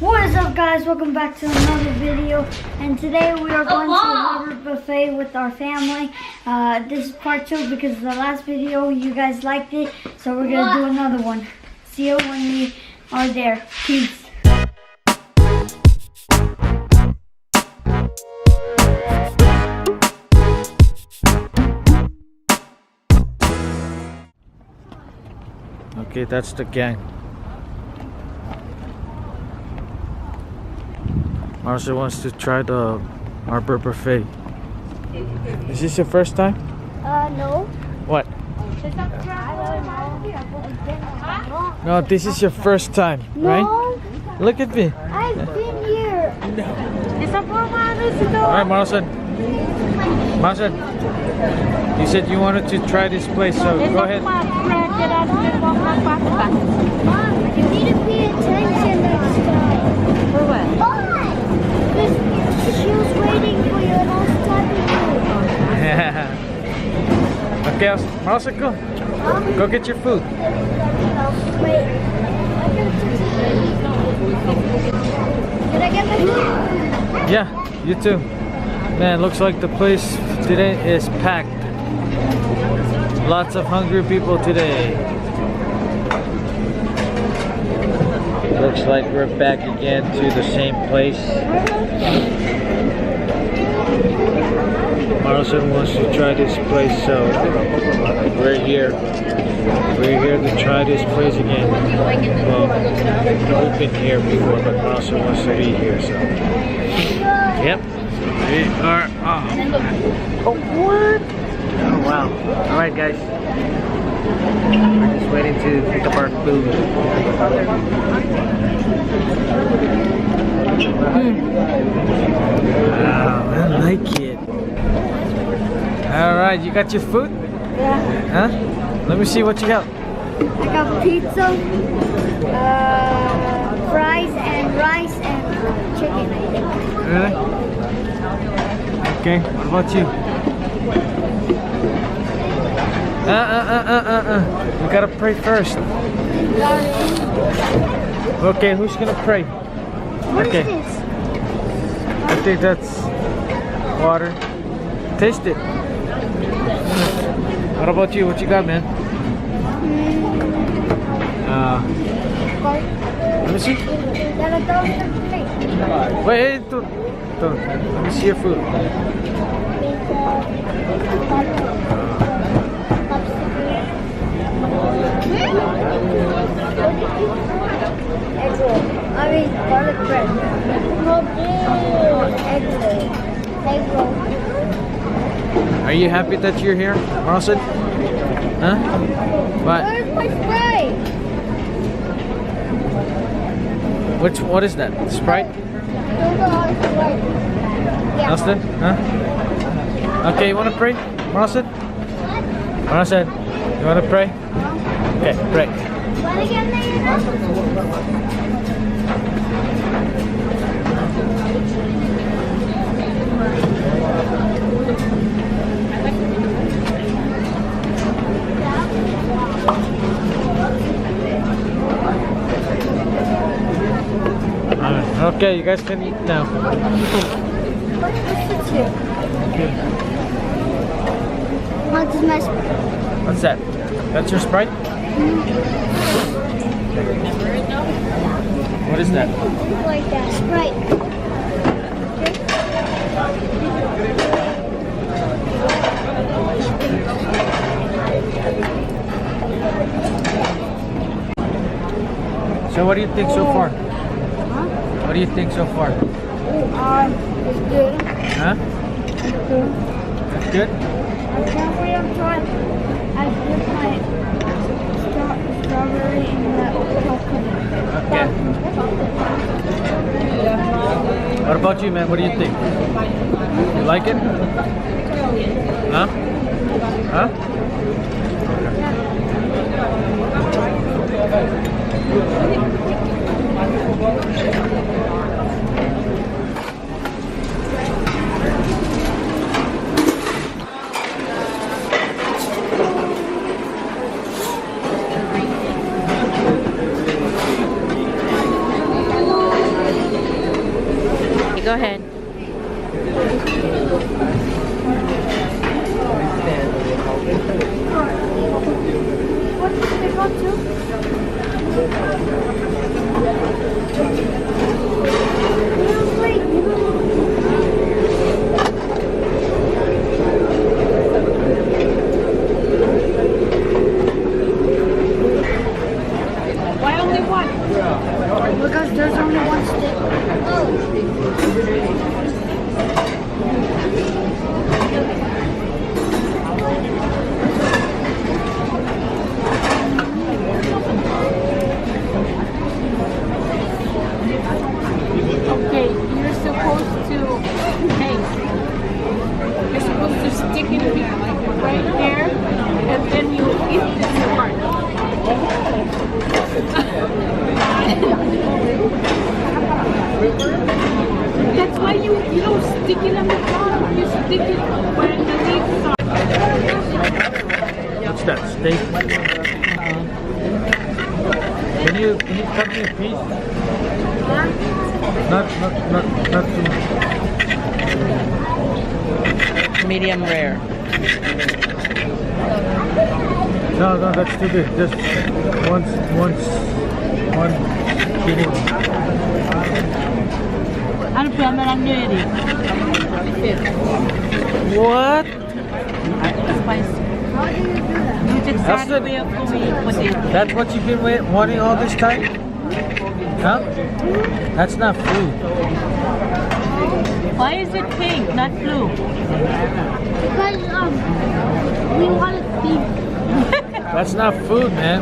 What is up, guys? Welcome back to another video, and today we are going to the Harvard Buffet with our family. This is part 2 because the last video you guys liked it, so we're going to do another one. See you when we are there. Peace. Okay, that's the gang. Marcia wants to try the Harvard Buffet. Is this your first time? No. What? No, this is your first time, right? Look at me. I've been here. Alright, Marcia. Marcia, you said you wanted to try this place, so go ahead. Mom, you need to pay attention next time. For what? Because she was waiting for you and I was talking to you. Okay, Marcia, go. Go get your food. Wait. Did I get my food? Yeah, you too. Man, looks like the place today is packed. Lots of hungry people today. Looks like we're back again to the same place. Marlon wants to try this place, so we're here. We're here to try this place again. Well, we've been here before, but Marlon wants to be here, so. Yep. We are off. Oh, what? Oh, wow. Alright, guys. We're just waiting to pick up our food. Wow, I like it. Alright, you got your food? Yeah. Huh? Let me see what you got. I got pizza, fries, and rice, and chicken, I think. Really? Okay, what about you? We gotta pray first. Okay, who's gonna pray? What is Okay. this? I think that's water. Taste it. What about you? What you got, man? Let me see. Wait, don't. Let me see your food. Egg roll. I mean, garlic bread. Egg roll. Egg roll. Are you happy that you're here, Marlon? Huh? What? Where's my Sprite? What is that? Sprite? Yeah. Austin? Huh? Okay, you wanna pray? Marlon? Marlon, you wanna pray? Okay, pray. What again, Okay, you guys can eat now. What is my Sprite? What's that? That's your Sprite? What is that? Like that. Sprite. So what do you think so far? Huh? What do you think so far? It's good. Huh? It's good. That's good? I can't wait. I'm trying. I put my strawberry in the Okay. What about you, man? What do you think? You like it? Huh? Huh? go ahead. What did they go Why only one? because there's only one stick. Okay, you're supposed to, hey, you're supposed to stick it right there, and then you eat this part. That's why you don't stick it on the bottom, you stick it where the leaves are. What's that, steak? Can you cut me a piece? Not too much. Medium rare. No, that's too big. Just one skinny one. Ano pa naman ready? What? Spicy. How do you do that? You just That's start the- with it. That's what you've been wanting all this time? Huh? That's not food. Why is it pink, not blue? Because we want to feed. That's not food, man.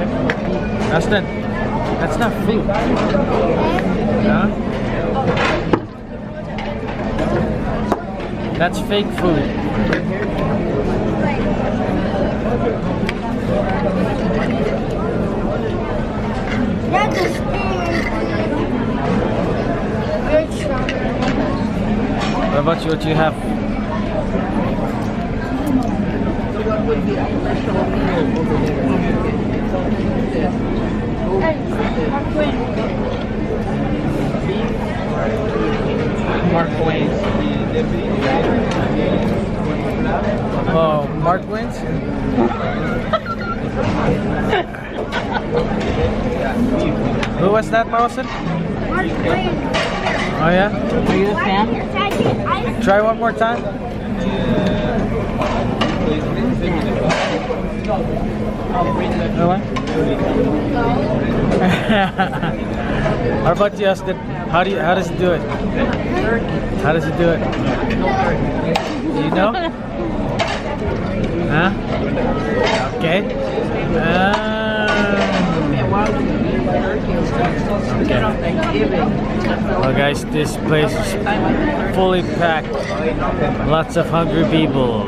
That's not food. Huh? That's fake food. That's a stick. Good stuff. What about you? What you have? Mark Twain. Oh, Mark wins? Who was that, Marlson? Mark Twain. Oh yeah? Are you a fan? Try one more time. No one? How about you, Austin? How does he do it? How does he do it? Do you know? Huh? Okay. Well, guys, this place is fully packed. Lots of hungry people.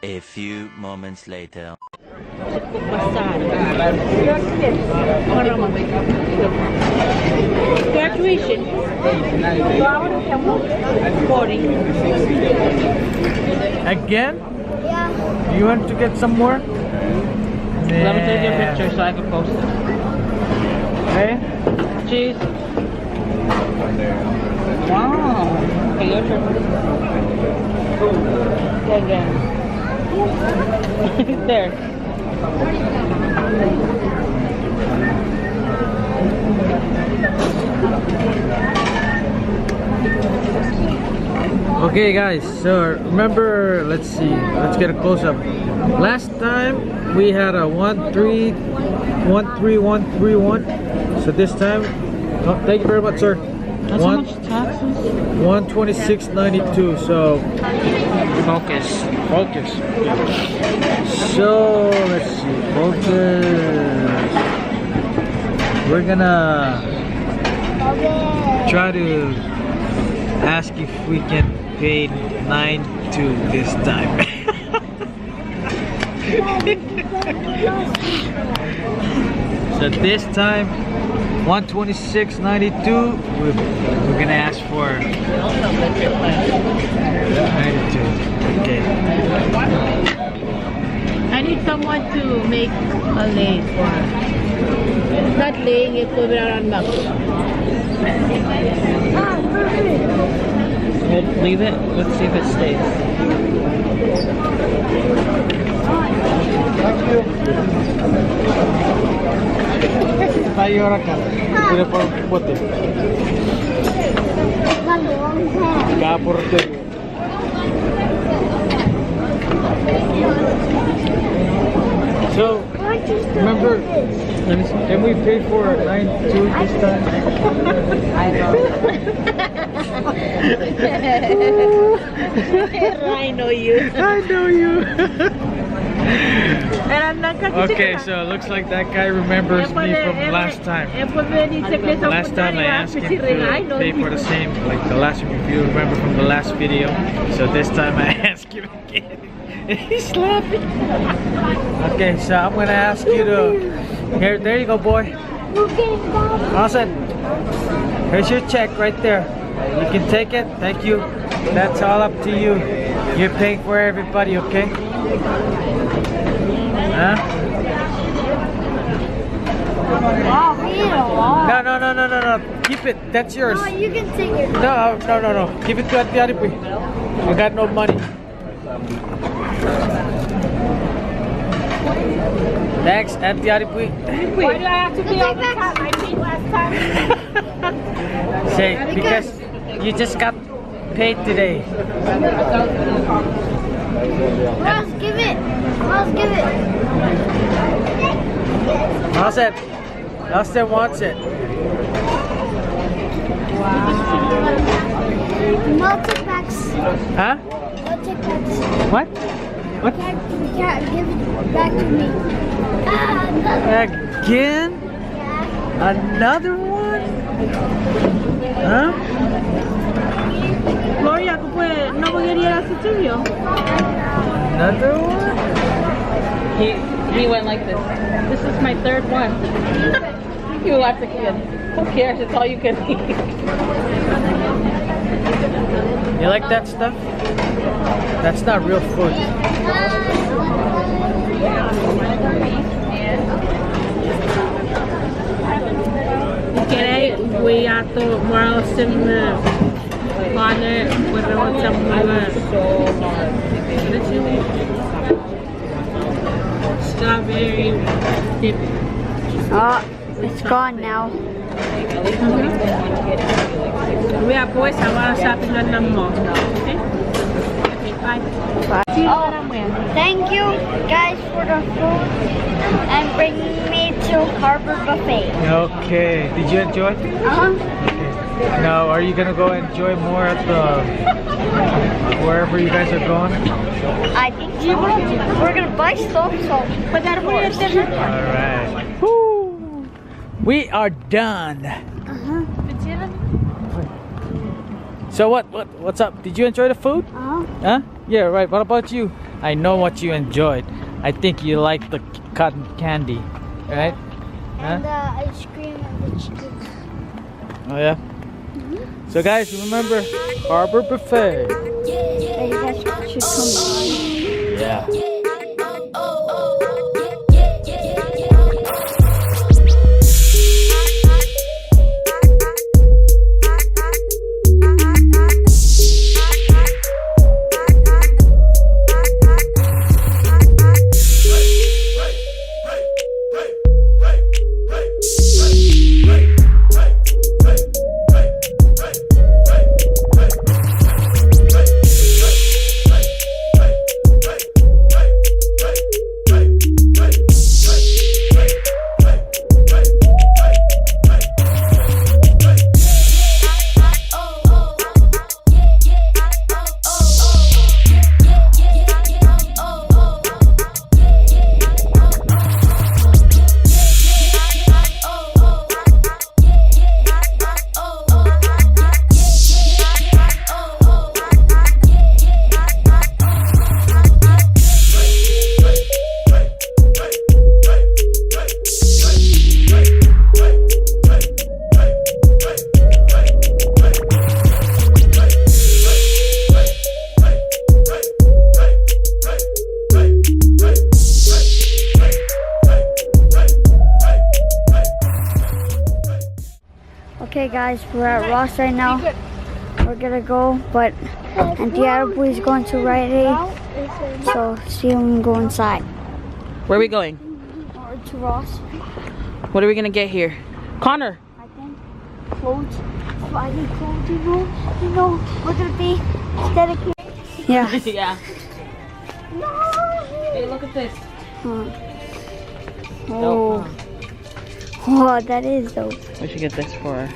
A few moments later. Graduation. 40. Again? Yeah. You want to get some more? Let me take your picture so I can post it. Okay. Cheese. Wow. Okay, your turn. Again. There. Okay, guys. So remember, let's see. Let's get a close up. Last time we had a 13131. So this time, oh, thank you very much, sir. That's how much taxes? 126.92. So Focus. focus. So let's see. Focus. We're gonna try to ask if we can pay 9.2 this time. So this time 126.92. We're gonna ask for 92. Okay. want to make a lane for her. Not laying it, put it on back. We'll leave it. Let's see if it stays. Tayo ahora acá. Pure por un bote. Acá por te. So, remember, and we paid for 9.2 this time. I know you. I know you. Okay, Okay, so it looks like that guy remembers me from last time. Last time I asked him to pay for the same, like the last if you remember from the last video. So this time I ask him again. He's laughing. Okay, so I'm gonna ask you to here. There you go, boy. Awesome. Here's your check right there. You can take it. Thank you. That's all up to you. You're paying for everybody, okay? Huh? No. Keep it. That's yours. No, you can take it. No. Give it to Auntie Aripi. We got no money. Thanks, Auntie Aripi. Why do I have to pay all the time? I paid last time. Say, because you just got paid today. Ross, give it. Ross, give it. Austin. Austin wants it. No take backs. Huh? No take backs. What? What? You can't give it back to me. Again? Another one? Huh? Gloria, no voy a ir a su estudio. Another one? He went like this. This is my third one. You laughed again. Who cares? It's all you can eat. You like that stuff? That's not real food. Okay, we have to roast in the bonnet with some strawberry dip. Oh, it's gone now. We are boys. I want to shop in the mall. Okay? Okay, bye. Oh, thank you guys for the food and bringing me to Harbor Buffet. Okay. Did you enjoy? Uh-huh. Okay. Now, are you gonna go enjoy more at the wherever you guys are going? I think so. We're gonna buy stuff, so. But that All right. Woo. We are done. Uh-huh. So what's up? Did you enjoy the food? Uh-huh. Huh? Yeah, right. What about you? I know what you enjoyed. I think you like the cotton candy, right? And the ice cream and the chicken. Oh yeah. So guys, remember Harbor Buffet. Yeah, you guys should come by. Yeah. Okay, guys, we're at Ross right now. We're gonna go, but Auntie Attaboy is going to Rite Aid, so see when we go inside. Where are we going? Or to Ross. What are we gonna get here? Connor! I think clothes. So I think clothes, you know, we're gonna be dedicated. Yeah. Yeah. Hey, look at this. Oh. Oh, that is dope. We should get this for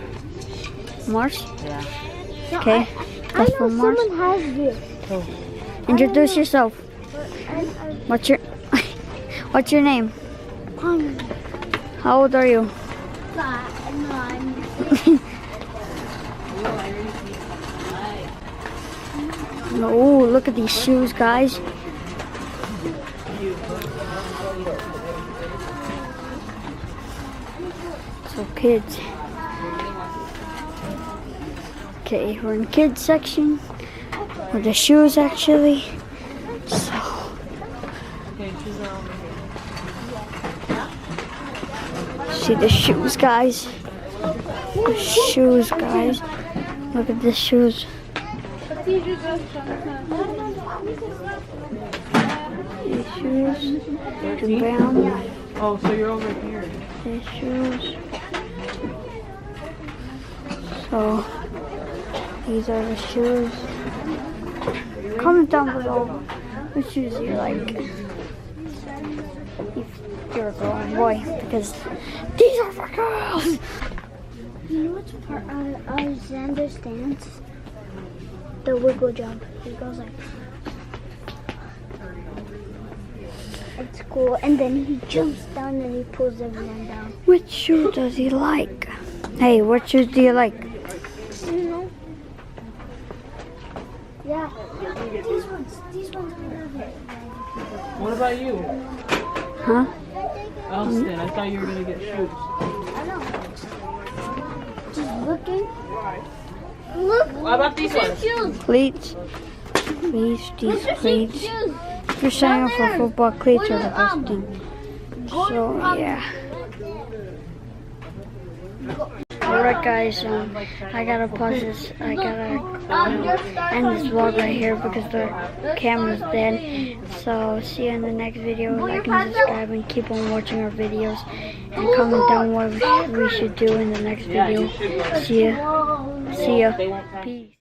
Mars? Yeah. Okay. That's for Mars. Someone has this. Introduce yourself. What's your What's your name? How old are you? Oh, look at these shoes, guys. So kids. Okay, we're in kids section with the shoes actually. So see the shoes, guys. The shoes, guys. Look at the shoes. These shoes, the brown. Oh, so you're over here. These shoes. So these are the shoes. Comment down below what shoes you like. If you're a girl and boy, because these are for girls. You know what's part of Alexander's dance? The wiggle jump. He goes like, it's cool. And then he jumps down and he pulls everyone down. Which shoe does he like? Hey, what shoes do you like? You know? Yeah. These ones are good. What about you? Huh? Elston, I thought you were gonna get shoes. I know. Just looking. Look. What about these ones? Shoes. Cleats. These cleats. Shoes. If you're signing up for football, cleats are the best thing. So yeah. Alright guys, I gotta pause this. I gotta end this vlog right here because the camera's dead. So see you in the next video. Like and subscribe and keep on watching our videos. And comment down what we should do in the next video. See ya. Peace.